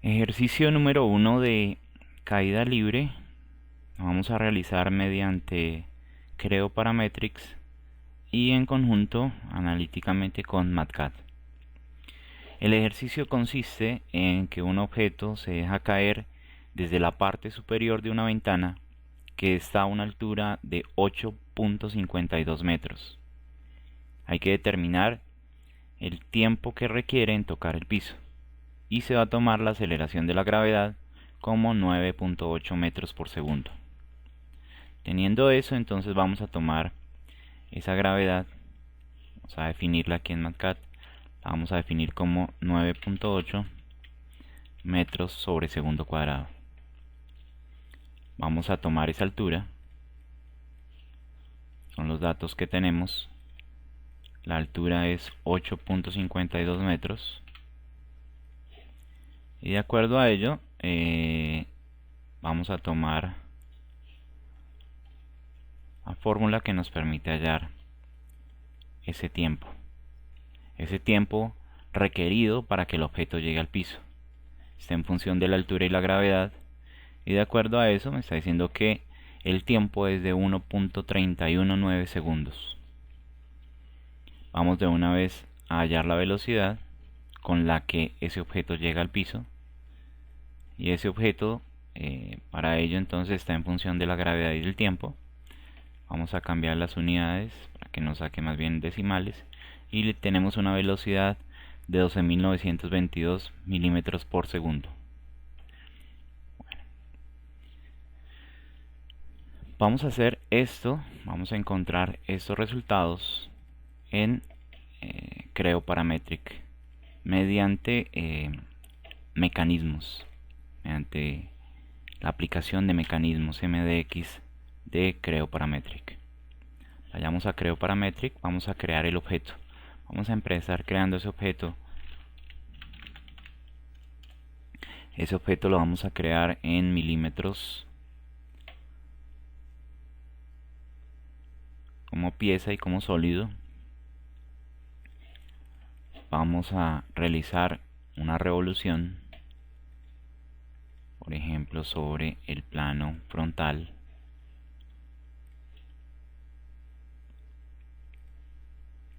Ejercicio número 1 de caída libre. Lo vamos a realizar mediante Creo Parametrics y en conjunto analíticamente con MatCat. El ejercicio consiste en que un objeto se deja caer desde la parte superior de una ventana que está a una altura de 8.52 metros. Hay que determinar el tiempo que requiere en tocar el piso y se va a tomar la aceleración de la gravedad como 9.8 metros por segundo. Teniendo eso, entonces vamos a tomar esa gravedad, vamos a definirla aquí en MatCat, la vamos a definir como 9.8 metros sobre segundo cuadrado. Vamos a tomar esa altura, son los datos que tenemos. La altura es 8.52 metros. Y de acuerdo a ello, vamos a tomar la fórmula que nos permite hallar ese tiempo requerido para que el objeto llegue al piso. Está en función de la altura y la gravedad, y de acuerdo a eso me está diciendo que el tiempo es de 1.319 segundos. Vamos de una vez a hallar la velocidad con la que ese objeto llega al piso, y ese objeto para ello entonces está en función de la gravedad y del tiempo. Vamos a cambiar las unidades para que nos saque más bien decimales, y tenemos una velocidad de 12.922 milímetros por segundo. Bueno, vamos a hacer esto, vamos a encontrar estos resultados en Creo Parametric mediante mecanismos, mediante la aplicación de mecanismos MDX de Creo Parametric. Vayamos a Creo Parametric, vamos a crear el objeto. Vamos a empezar creando ese objeto. Ese objeto lo vamos a crear en milímetros como pieza y como sólido. Vamos a realizar una revolución, por ejemplo, sobre el plano frontal.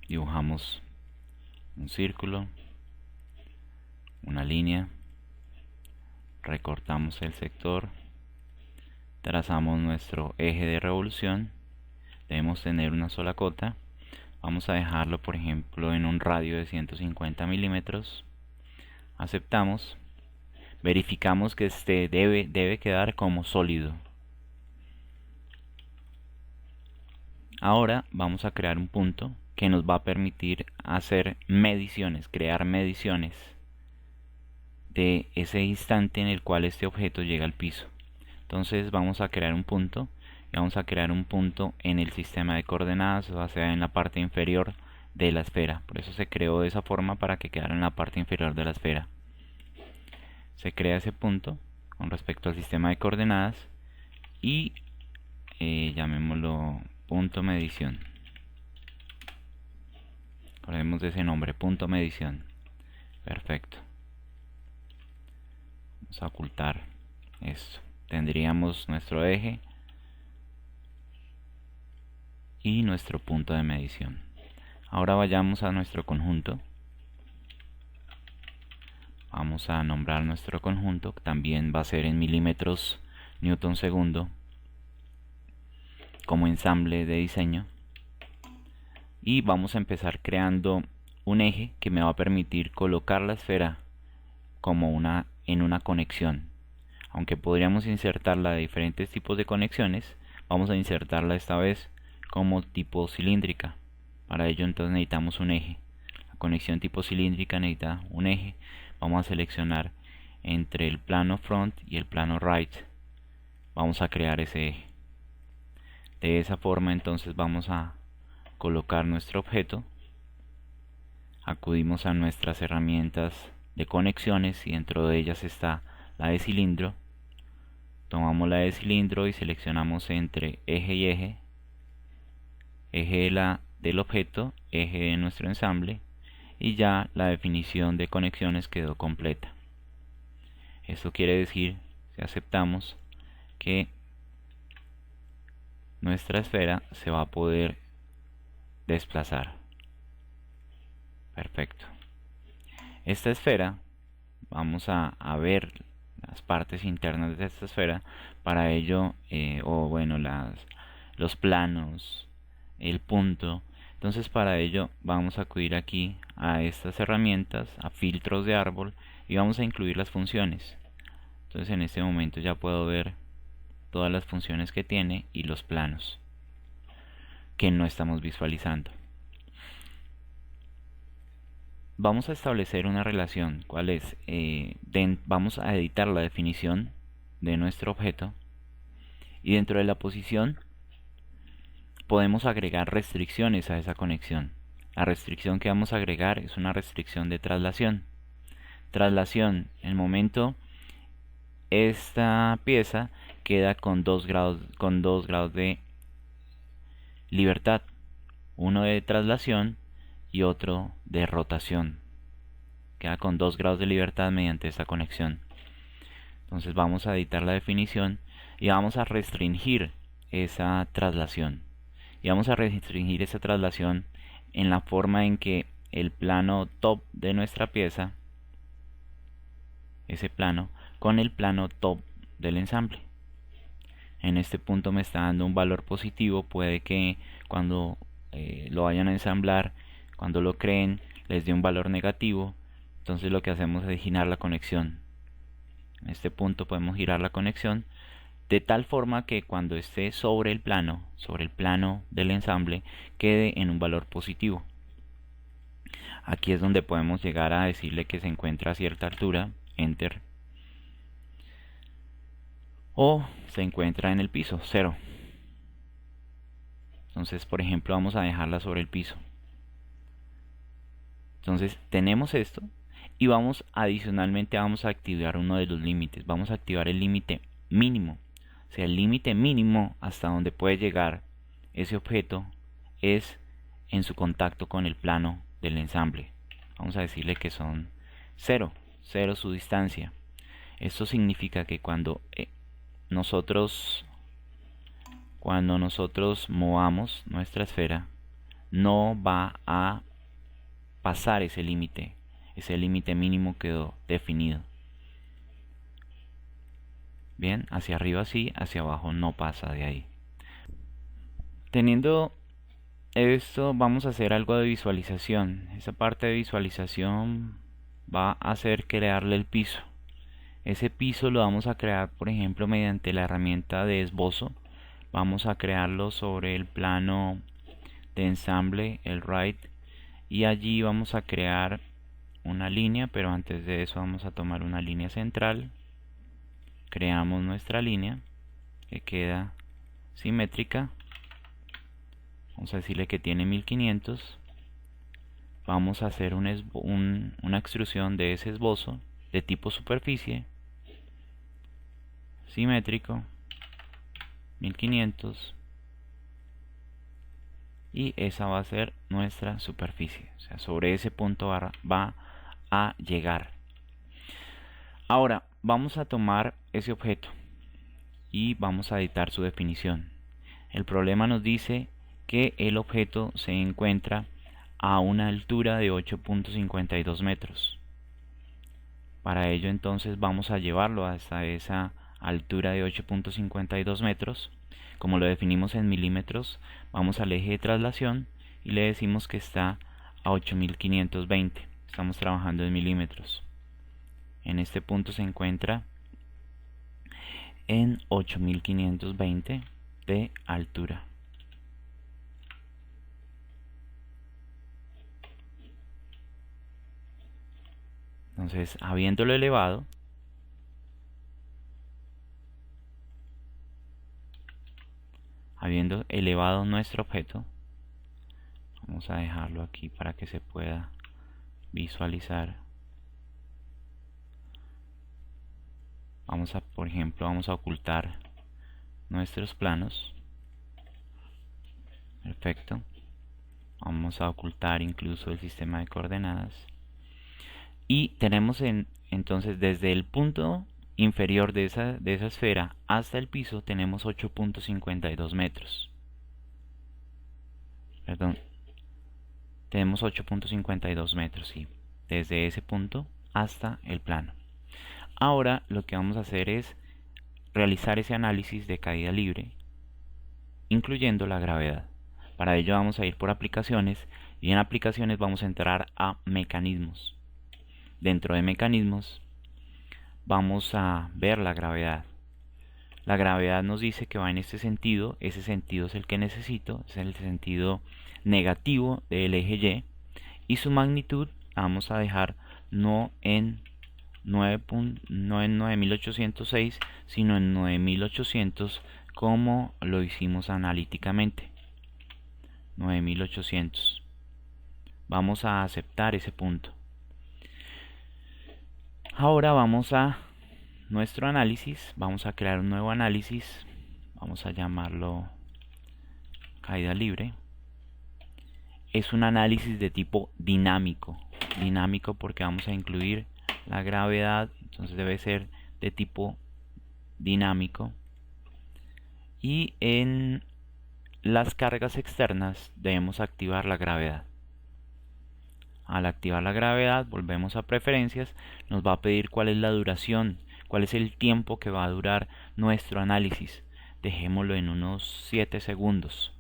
Dibujamos un círculo, una línea, recortamos el sector, trazamos nuestro eje de revolución. Debemos tener una sola cota. Vamos a dejarlo, por ejemplo, en un radio de 150 milímetros. Aceptamos. Verificamos que este debe quedar como sólido. Ahora vamos a crear un punto que nos va a permitir hacer mediciones, crear mediciones de ese instante en el cual este objeto llega al piso. Entonces vamos a crear un punto, y vamos a crear un punto en el sistema de coordenadas, o sea, en la parte inferior de la esfera. Por eso se creó de esa forma, para que quedara en la parte inferior de la esfera. Se crea ese punto con respecto al sistema de coordenadas y llamémoslo punto medición. Ponemos ese nombre, punto medición. Perfecto. Vamos a ocultar esto. Tendríamos nuestro eje y nuestro punto de medición. Ahora vayamos a nuestro conjunto. Vamos a nombrar nuestro conjunto, que también va a ser en milímetros newton segundo, como ensamble de diseño. Y vamos a empezar creando un eje que me va a permitir colocar la esfera como en una conexión. Aunque podríamos insertarla de diferentes tipos de conexiones, vamos a insertarla esta vez como tipo cilíndrica. Para ello entonces necesitamos un eje. La conexión tipo cilíndrica necesita un eje. Vamos a seleccionar entre el plano front y el plano right. Vamos a crear ese eje. De esa forma entonces vamos a colocar nuestro objeto. Acudimos a nuestras herramientas de conexiones, y dentro de ellas está la de cilindro. Tomamos la de cilindro y seleccionamos entre eje y eje, eje del objeto, eje de nuestro ensamble, y ya la definición de conexiones quedó completa. Esto quiere decir, si aceptamos, que nuestra esfera se va a poder desplazar. Perfecto. Esta esfera, vamos a ver las partes internas de esta esfera. Para ello, los planos, el punto. Entonces para ello vamos a acudir aquí a estas herramientas, a filtros de árbol, y vamos a incluir las funciones. Entonces en este momento ya puedo ver todas las funciones que tiene y los planos que no estamos visualizando. Vamos a establecer una relación. ¿Cuál es? Vamos a editar la definición de nuestro objeto, y dentro de la posición podemos agregar restricciones a esa conexión. La restricción que vamos a agregar es una restricción de traslación. Traslación, en el momento esta pieza queda con 2 grados de libertad, uno de traslación y otro de rotación. Queda con 2 grados de libertad mediante esta conexión. Entonces vamos a editar la definición y vamos a restringir esa traslación. Y vamos a restringir esa traslación en la forma en que el plano top de nuestra pieza, ese plano, con el plano top del ensamble. En este punto me está dando un valor positivo. Puede que cuando lo vayan a ensamblar, cuando lo creen, les dé un valor negativo. Entonces lo que hacemos es girar la conexión. En este punto podemos girar la conexión de tal forma que cuando esté sobre el plano del ensamble, quede en un valor positivo. Aquí es donde podemos llegar a decirle que se encuentra a cierta altura, enter, o se encuentra en el piso, 0. Entonces, por ejemplo, vamos a dejarla sobre el piso. Entonces tenemos esto, y adicionalmente vamos a activar uno de los límites. Vamos a activar el límite mínimo. O sea, el límite mínimo hasta donde puede llegar ese objeto es en su contacto con el plano del ensamble. Vamos a decirle que son 0 su distancia. Esto significa que cuando nosotros movamos nuestra esfera, no va a pasar ese límite mínimo quedó definido. Bien, hacia arriba sí, hacia abajo no pasa de ahí. Teniendo esto, vamos a hacer algo de visualización. Esa parte de visualización va a hacer crearle el piso. Ese piso lo vamos a crear, por ejemplo, mediante la herramienta de esbozo. Vamos a crearlo sobre el plano de ensamble, el right, y allí vamos a crear una línea, pero antes de eso vamos a tomar una línea central. Creamos nuestra línea que queda simétrica. Vamos a decirle que tiene 1500. Vamos a hacer una extrusión de ese esbozo de tipo superficie, simétrico, 1500, y esa va a ser nuestra superficie. O sea, sobre ese punto va a llegar. Ahora vamos a tomar ese objeto y vamos a editar su definición. El problema nos dice que el objeto se encuentra a una altura de 8.52 metros. Para ello entonces vamos a llevarlo hasta esa altura de 8.52 metros. Como lo definimos en milímetros, vamos al eje de traslación y le decimos que está a 8520. Estamos trabajando en milímetros. En este punto se encuentra en 8520 de altura. Entonces, habiéndolo elevado, nuestro objeto, vamos a dejarlo aquí para que se pueda visualizar. Por ejemplo, vamos a ocultar nuestros planos. Perfecto. Vamos a ocultar incluso el sistema de coordenadas. Y tenemos entonces desde el punto inferior de esa esfera hasta el piso tenemos 8.52 metros. Perdón, tenemos 8.52 metros, sí, desde ese punto hasta el plano. Ahora lo que vamos a hacer es realizar ese análisis de caída libre, incluyendo la gravedad. Para ello vamos a ir por aplicaciones y en aplicaciones vamos a entrar a mecanismos. Dentro de mecanismos vamos a ver la gravedad. La gravedad nos dice que va en este sentido, ese sentido es el que necesito, es el sentido negativo del eje Y su magnitud vamos a dejar no en 9806 sino en 9800 como lo hicimos analíticamente. 9800. Vamos a aceptar ese punto. Ahora vamos a nuestro análisis, vamos a crear un nuevo análisis, vamos a llamarlo caída libre. Es un análisis de tipo dinámico, porque vamos a incluir la gravedad, entonces debe ser de tipo dinámico. Y en las cargas externas debemos activar la gravedad. Al activar la gravedad volvemos a preferencias, nos va a pedir cuál es la duración, cuál es el tiempo que va a durar nuestro análisis. Dejémoslo en unos 7 segundos.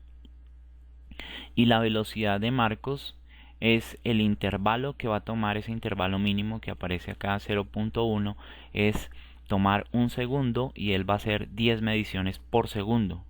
Y la velocidad de Marcos es el intervalo que va a tomar, ese intervalo mínimo que aparece acá, 0.1, es tomar un segundo y él va a hacer 10 mediciones por segundo.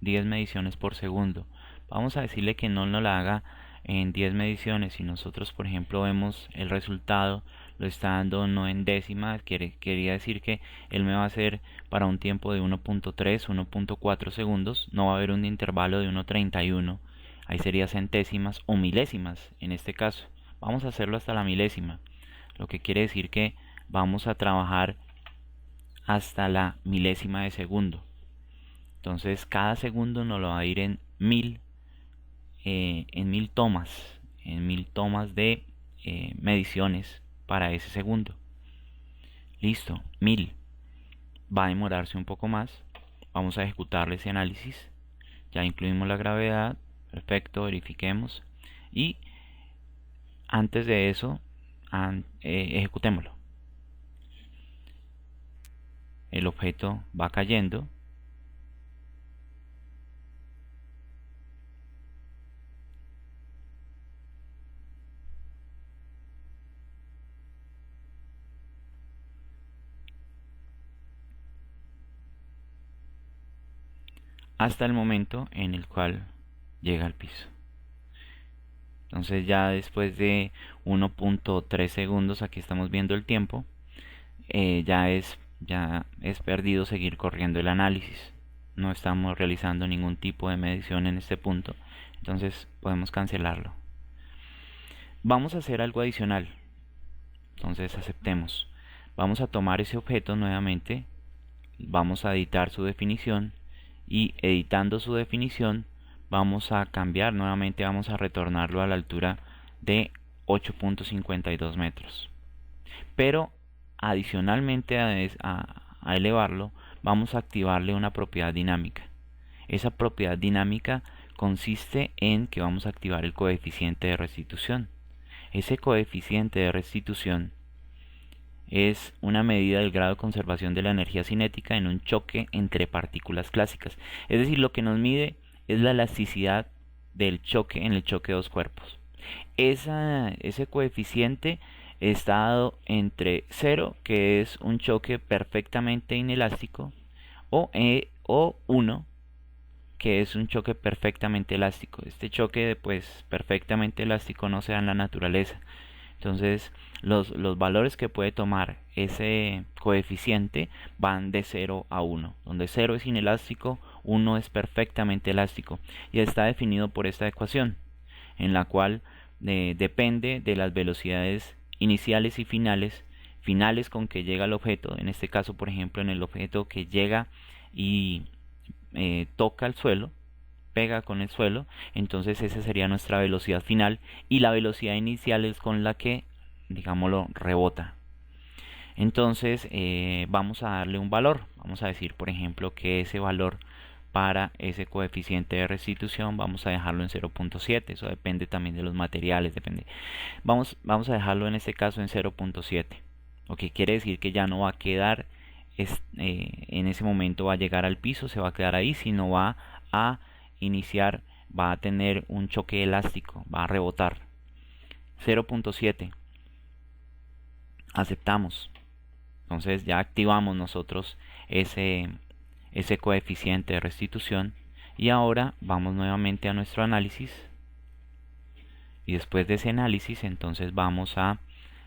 10 mediciones por segundo. Vamos a decirle que no nos la haga en 10 mediciones. Si nosotros, por ejemplo, vemos el resultado, lo está dando no en décimas, quería decir que él me va a hacer para un tiempo de 1.3, 1.4 segundos. No va a haber un intervalo de 1.31. Ahí sería centésimas o milésimas en este caso. Vamos a hacerlo hasta la milésima, lo que quiere decir que vamos a trabajar hasta la milésima de segundo. Entonces cada segundo nos lo va a ir en mil tomas, de mediciones para ese segundo. Listo, 1000. Va a demorarse un poco más. Vamos a ejecutarle ese análisis. Ya incluimos la gravedad. Perfecto, verifiquemos. Y antes de eso, ejecutémoslo. El objeto va cayendo. Hasta el momento en el cual llega al piso. Entonces ya después de 1.3 segundos, aquí estamos viendo el tiempo, ya es perdido seguir corriendo el análisis. No estamos realizando ningún tipo de medición en este punto, entonces podemos cancelarlo. Vamos a hacer algo adicional, entonces aceptemos. Vamos a tomar ese objeto nuevamente, vamos a editar su definición y editando su definición vamos a cambiar nuevamente, vamos a retornarlo a la altura de 8.52 metros. Pero adicionalmente a elevarlo, vamos a activarle una propiedad dinámica. Esa propiedad dinámica consiste en que vamos a activar el coeficiente de restitución. Ese coeficiente de restitución es una medida del grado de conservación de la energía cinética en un choque entre partículas clásicas. Es decir, lo que nos mide es la elasticidad del choque en el choque de dos cuerpos. Ese coeficiente está dado entre 0, que es un choque perfectamente inelástico, o 1, que es un choque perfectamente elástico. Este choque pues perfectamente elástico no se da en la naturaleza. Entonces los valores que puede tomar ese coeficiente van de 0 a 1, donde 0 es inelástico, 1 es perfectamente elástico, y está definido por esta ecuación, en la cual depende de las velocidades iniciales y finales con que llega el objeto. En este caso, por ejemplo, en el objeto que llega y toca el suelo, pega con el suelo, entonces esa sería nuestra velocidad final, y la velocidad inicial es con la que, digámoslo, rebota. Entonces vamos a darle un valor. Vamos a decir, por ejemplo, que ese valor para ese coeficiente de restitución vamos a dejarlo en 0.7. Eso depende también de los materiales, depende. Vamos a dejarlo en este caso en 0.7. Lo que quiere decir que ya no va a quedar en ese momento, va a llegar al piso, se va a quedar ahí, sino va a iniciar, va a tener un choque elástico, va a rebotar. 0.7. Aceptamos. Entonces ya activamos nosotros ese coeficiente de restitución, y ahora vamos nuevamente a nuestro análisis, y después de ese análisis entonces vamos a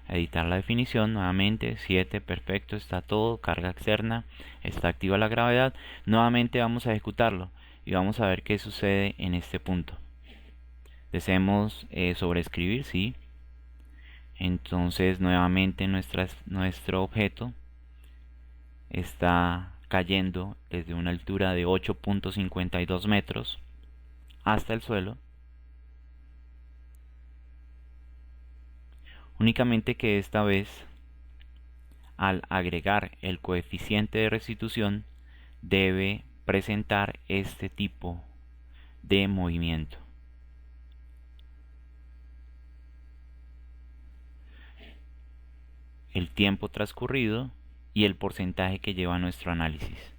editar la definición nuevamente. 7, perfecto, está todo, carga externa, está activa la gravedad. Nuevamente vamos a ejecutarlo y vamos a ver qué sucede en este punto. Deseemos sobreescribir, sí. Entonces nuevamente nuestro objeto está cayendo desde una altura de 8.52 metros hasta el suelo. Únicamente que esta vez, al agregar el coeficiente de restitución, debe presentar este tipo de movimiento. El tiempo transcurrido y el porcentaje que lleva nuestro análisis.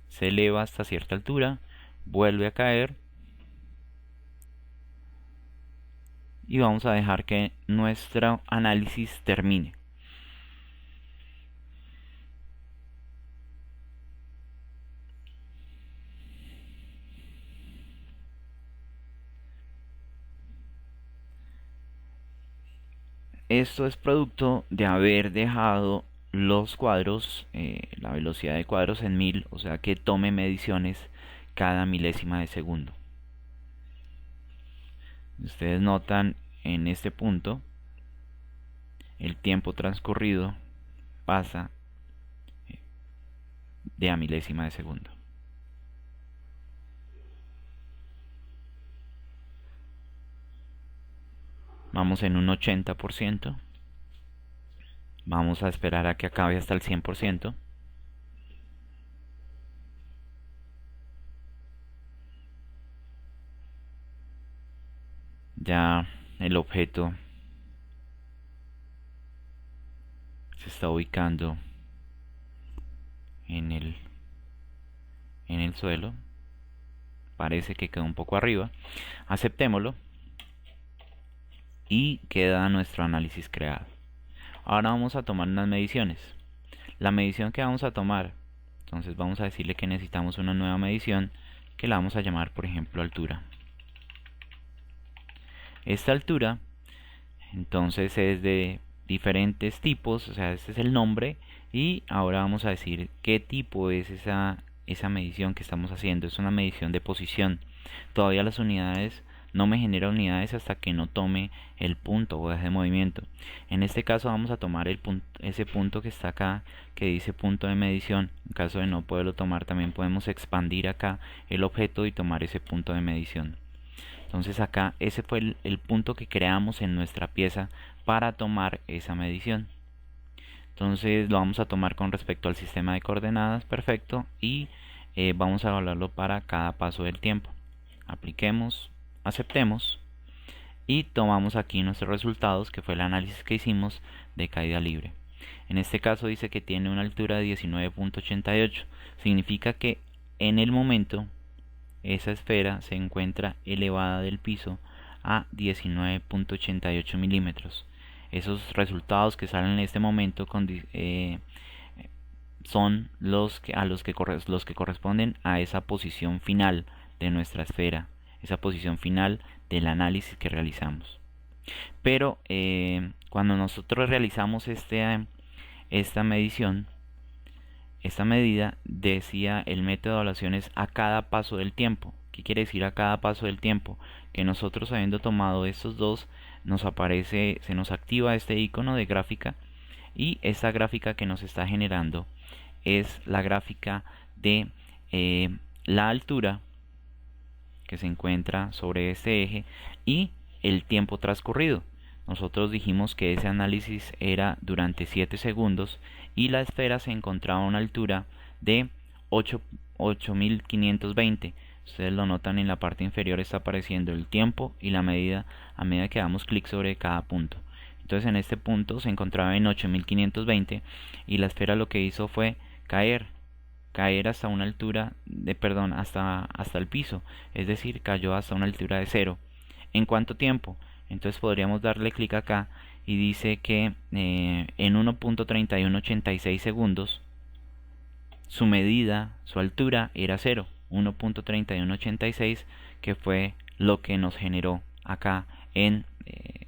Se eleva hasta cierta altura, vuelve a caer, y vamos a dejar que nuestro análisis termine. Esto es producto de haber dejado los cuadros, la velocidad de cuadros en 1000, o sea que tome mediciones cada milésima de segundo. Ustedes notan en este punto el tiempo transcurrido pasa de a milésima de segundo. Vamos en un 80%. Vamos a esperar a que acabe hasta el 100%. Ya el objeto se está ubicando en el suelo. Parece que quedó un poco arriba. Aceptémoslo y queda nuestro análisis creado. Ahora vamos a tomar unas mediciones. La medición que vamos a tomar, entonces vamos a decirle que necesitamos una nueva medición, que la vamos a llamar, por ejemplo, altura. Esta altura entonces es de diferentes tipos, o sea, este es el nombre, y ahora vamos a decir qué tipo es esa medición que estamos haciendo. Es una medición de posición. Todavía las unidades no me genera unidades hasta que no tome el punto o eje de movimiento. En este caso vamos a tomar ese punto que está acá, que dice punto de medición. En caso de no poderlo tomar, también podemos expandir acá el objeto y tomar ese punto de medición. Entonces acá ese fue el punto que creamos en nuestra pieza para tomar esa medición. Entonces lo vamos a tomar con respecto al sistema de coordenadas, perfecto, y vamos a evaluarlo para cada paso del tiempo. Apliquemos, aceptemos y tomamos aquí nuestros resultados, que fue el análisis que hicimos de caída libre. En este caso dice que tiene una altura de 19.88. Significa que en el momento esa esfera se encuentra elevada del piso a 19.88 milímetros. Esos resultados que salen en este momento son los que corresponden a esa posición final de nuestra esfera, esa posición final del análisis que realizamos. Pero cuando nosotros realizamos esta medición, esta medida, decía el método de evaluación es a cada paso del tiempo. ¿Qué quiere decir a cada paso del tiempo? Que nosotros, habiendo tomado estos dos, se nos activa este icono de gráfica, y esta gráfica que nos está generando es la gráfica de la altura que se encuentra sobre este eje y el tiempo transcurrido. nosotros dijimos que ese análisis era durante 7 segundos y la esfera se encontraba a una altura de 8520. Ustedes lo notan, en la parte inferior está apareciendo el tiempo y la medida a medida que damos clic sobre cada punto. Entonces en este punto se encontraba en 8520 y la esfera lo que hizo fue caer hasta una altura de, perdón, hasta el piso, es decir, cayó hasta una altura de 0. ¿En cuánto tiempo? Entonces podríamos darle clic acá y dice que en 1.3186 segundos su medida, su altura era 0, 1.3186, que fue lo que nos generó acá en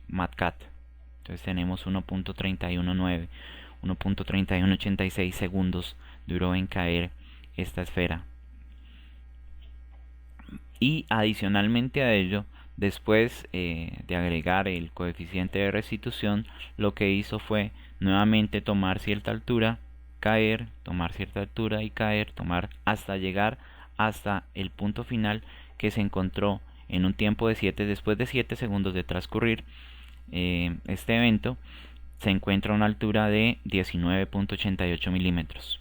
MatCat. Entonces tenemos 1.319, 1.3186 segundos duró en caer esta esfera. Y adicionalmente a ello, después de agregar el coeficiente de restitución, lo que hizo fue nuevamente tomar cierta altura, caer, tomar cierta altura y caer, tomar hasta llegar hasta el punto final, que se encontró en un tiempo de 7, después de 7 segundos de transcurrir este evento, se encuentra a una altura de 19.88 milímetros.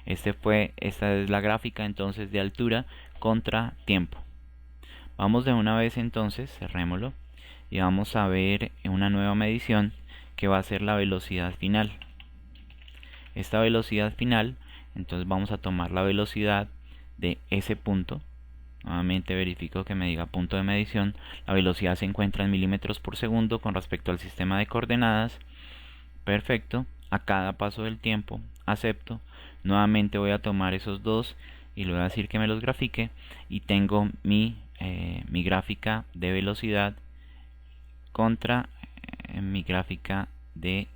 Esta es la gráfica entonces de altura contra tiempo. Vamos de una vez entonces, cerrémoslo, y vamos a ver una nueva medición que va a ser la velocidad final. Esta velocidad final, entonces vamos a tomar la velocidad de ese punto. Nuevamente verifico que me diga punto de medición. La velocidad se encuentra en milímetros por segundo con respecto al sistema de coordenadas. Perfecto. A cada paso del tiempo acepto. Nuevamente voy a tomar esos dos y le voy a decir que me los grafique, y tengo mi gráfica de velocidad contra mi gráfica de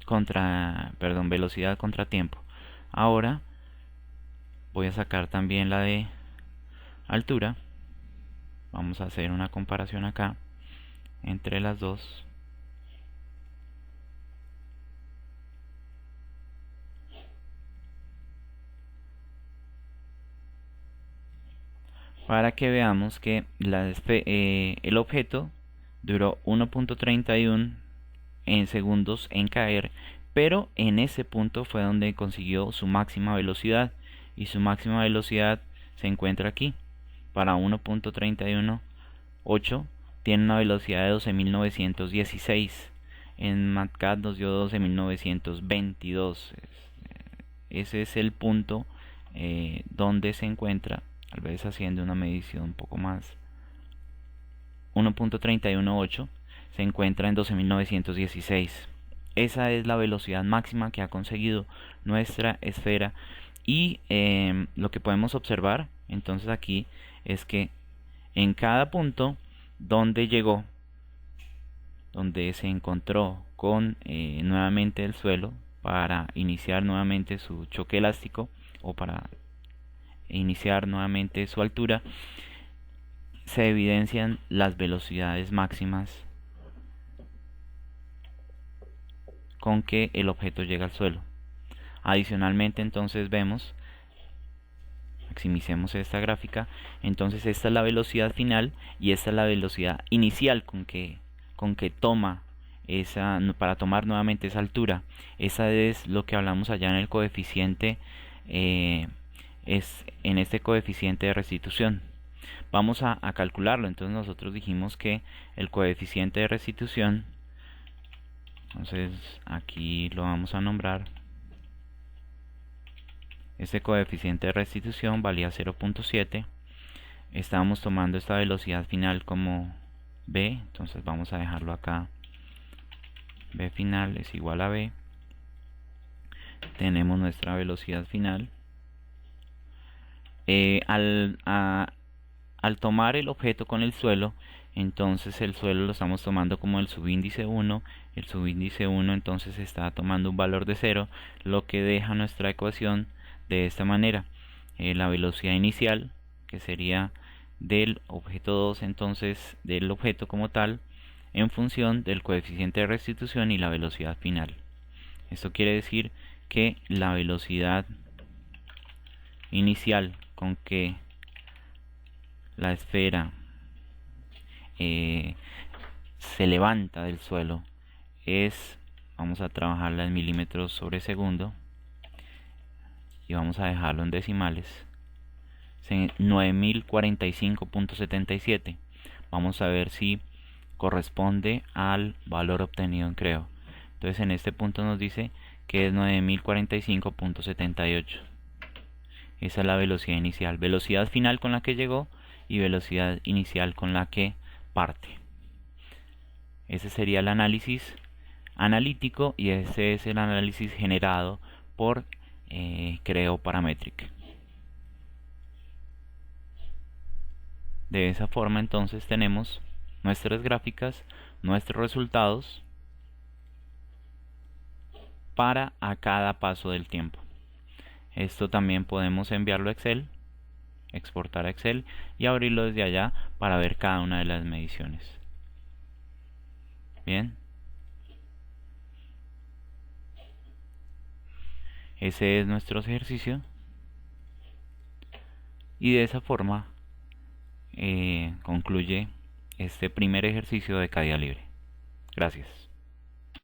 velocidad contra tiempo. Ahora voy a sacar también la de altura. Vamos a hacer una comparación acá entre las dos. Para que veamos que el objeto duró 1.31 en segundos en caer, pero en ese punto fue donde consiguió su máxima velocidad, y su máxima velocidad se encuentra aquí. Para 1.318 tiene una velocidad de 12.916. En MatCat nos dio 12.922. Ese es el punto donde se encuentra, tal vez haciendo una medición un poco más. 1.318 se encuentra en 12.916. Esa es la velocidad máxima que ha conseguido nuestra esfera. Y lo que podemos observar entonces aquí es que en cada punto donde llegó, donde se encontró con nuevamente el suelo para iniciar nuevamente su choque elástico, o para iniciar nuevamente su altura, se evidencian las velocidades máximas con que el objeto llega al suelo. Adicionalmente entonces vemos, maximicemos esta gráfica, entonces esta es la velocidad final y esta es la velocidad inicial con que toma para tomar nuevamente esa altura. Esa es lo que hablamos allá en el coeficiente, es en este coeficiente de restitución. Vamos a calcularlo. Entonces nosotros dijimos que el coeficiente de restitución, entonces aquí lo vamos a nombrar. Este coeficiente de restitución valía 0.7. Estábamos tomando esta velocidad final como B, entonces vamos a dejarlo acá. B final es igual a B. Tenemos nuestra velocidad final. Al tomar el objeto con el suelo, entonces el suelo lo estamos tomando como el subíndice 1. El subíndice 1 entonces está tomando un valor de 0, lo que deja nuestra ecuación de esta manera. La velocidad inicial, que sería del objeto 2, entonces del objeto como tal, en función del coeficiente de restitución y la velocidad final. Esto quiere decir que la velocidad inicial con que la esfera se levanta del suelo es, vamos a trabajarla en milímetros sobre segundo y vamos a dejarlo en decimales, 9045.77. Vamos a ver si corresponde al valor obtenido en Creo. Entonces en este punto nos dice que es 9045.78. Esa es la velocidad inicial, velocidad final con la que llegó y velocidad inicial con la que parte. Ese sería el análisis analítico y ese es el análisis generado por Creo Parametric. De esa forma entonces tenemos nuestras gráficas, nuestros resultados para a cada paso del tiempo. Esto también podemos enviarlo a Excel, exportar a Excel y abrirlo desde allá para ver cada una de las mediciones. Bien. Ese es nuestro ejercicio. Y de esa forma concluye este primer ejercicio de caída libre. Gracias.